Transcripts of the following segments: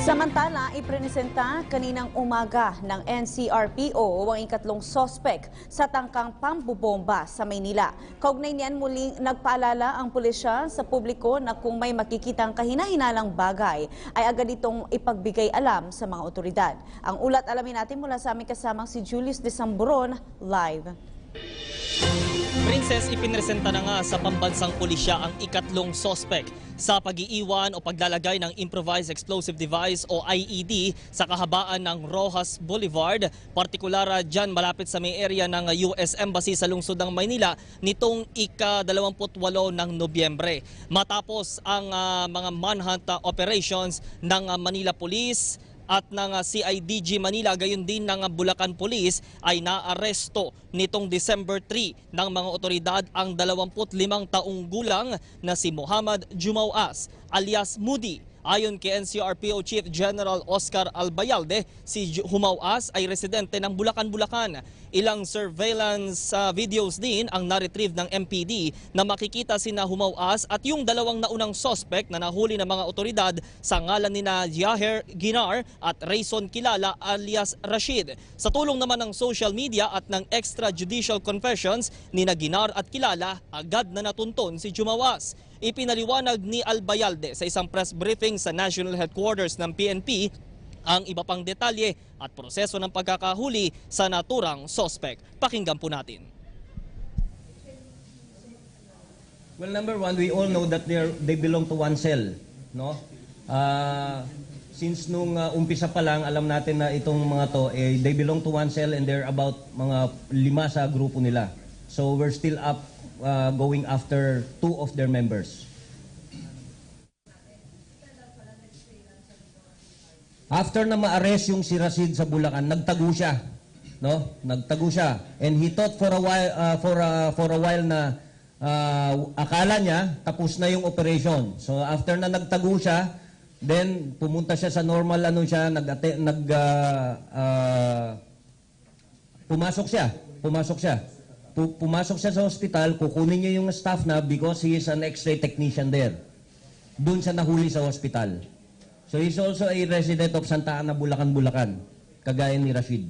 Samantala, ipresenta kaninang umaga ng NCRPO ang ikatlong sospek sa tangkang pambobomba sa Maynila. Kaugnay niyan, muling nagpaalala ang pulisya sa publiko na kung may makikitang kahina-hinalang bagay ay agad itong ipagbigay alam sa mga otoridad. Ang ulat alamin natin mula sa aming kasamang si Julius de Samburon, live. Princess, ipinresenta na nga sa pambansang pulisya ang ikatlong sospek sa pag-iiwan o paglalagay ng improvised explosive device o IED sa kahabaan ng Rojas Boulevard, partikular dyan malapit sa may area ng US Embassy sa lungsod ng Maynila nitong ika-28 ng Nobyembre. Matapos ang mga manhunt operations ng Manila Police at ng CIDG Manila, gayon din ng Bulacan Police, ay naaresto nitong December 3 ng mga otoridad ang 25 taong gulang na si Muhammad Jumauas alias Moody. Ayon kay NCRPO Chief General Oscar Albayalde, si Jumauas ay residente ng Bulacan. Ilang surveillance videos din ang na-retrieve ng MPD na makikita sina Jumauas at yung dalawang naunang suspect na nahuli ng mga otoridad sa ngalan nina Yaher Ginar at Rayson Kilala alias Rashid. Sa tulong naman ng social media at ng extrajudicial confessions ni Ginar at Kilala, agad na natunton si Jumauas. Ipinaliwanag ni Albayalde sa isang press briefing sa National Headquarters ng PNP ang iba pang detalye at proseso ng pagkakahuli sa naturang sospek. Pakinggan po natin. Well, number one, we all know that they belong to one cell, no? Since nung umpisa pa lang, alam natin na itong mga to, they belong to one cell and they're about mga 5 sa grupo nila. So we're still up going after 2 of their members. After na ma-arrest yung si Rashid sa Bulacan, nagtago siya, no? Nagtago siya. And he thought for a while na akala niya tapos na yung operation. So after na nagtago siya, then pumunta siya sa normal pumasok siya sa hospital, kukunin niya yung staff na because he is an X-ray technician there. Doon siya nahuli sa hospital. So he's also a resident of Santa Ana, Bulacan, kagaya ni Rashid.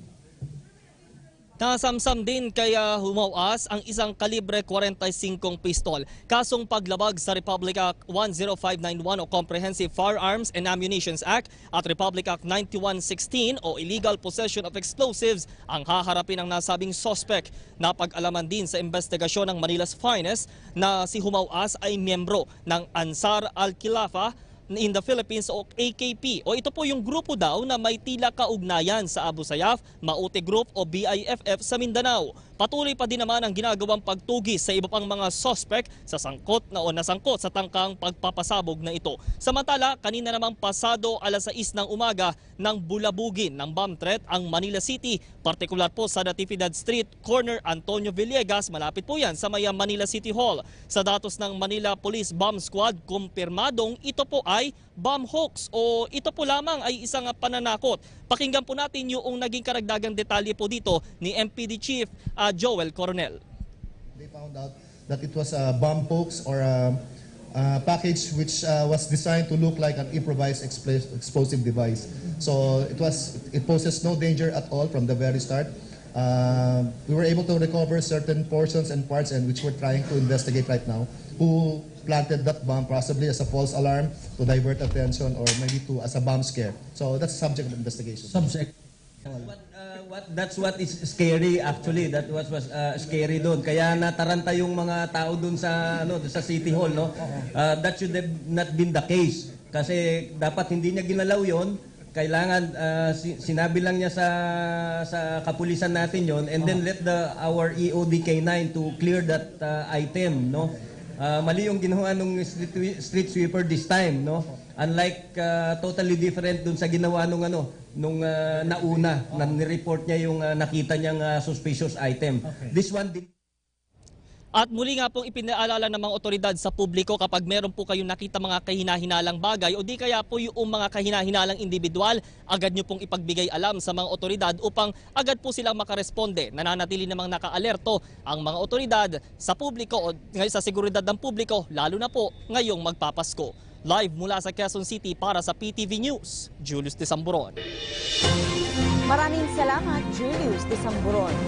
Nasamsam din kay Jumauas ang isang kalibre 45 pistol. Kasong paglabag sa Republic Act 10591 o Comprehensive Firearms and Ammunitions Act at Republic Act 9116 o Illegal Possession of Explosives ang haharapin ng nasabing suspect. Napag-alaman din sa investigasyon ng Manila's Finest na si Jumauas ay miyembro ng Ansar al-Khilafah in the Philippines o AKP. O ito po yung grupo daw na may tila kaugnayan sa Abu Sayyaf, Maute Group o BIFF sa Mindanao. Patuloy pa din naman ang ginagawang pagtugis sa iba pang mga suspect sa sangkot nasangkot sa tangkang pagpapasabog na ito. Samantala, kanina namang pasado alas 6 ng umaga nang bulabugin ng bomb threat ang Manila City, partikular po sa Natividad Street, corner Antonio Villegas, malapit po yan sa may Manila City Hall. Sa datos ng Manila Police Bomb Squad, kumpirmadong ito po ay bomb hoax o ito po lamang ay isang pananakot. Pakinggan po natin yung naging karagdagang detalye po dito ni MPD Chief Joel Coronel. They found out that it was a bomb hoax or a package which was designed to look like an improvised explosive device. So it poses no danger at all from the very start. We were able to recover certain portions and parts and which we're trying to investigate right now. Who planted that bomb, possibly as a false alarm to divert attention or maybe as a bomb scare. So that's subject of investigation. That's what is scary actually. That was scary doon. Kaya nataranta yung mga tao doon sa City Hall, no? That should have not been the case. Kasi dapat hindi niya ginalaw yon. Kailangan sinabi lang niya sa kapulisan natin yon and then let our EOD-K9 to clear that item, no? Mali yung ginawa nung street sweeper this time, no? Unlike totally different dun sa ginawa nung nauna na ni-report niya yung nakita niyang suspicious item. Okay. This one din. At muli nga pong ipinaalala ng mga otoridad sa publiko kapag meron po kayong nakita mga kahina-hinalang bagay o di kaya po yung mga kahina-hinalang individual, agad nyo pong ipagbigay alam sa mga otoridad upang agad po silang makaresponde. Nananatili namang naka-alerto ang mga otoridad sa publiko o sa seguridad ng publiko, lalo na po ngayong magpapasko. Live mula sa Quezon City para sa PTV News, Julius Desamburon. Maraming salamat, Julius Desamburon.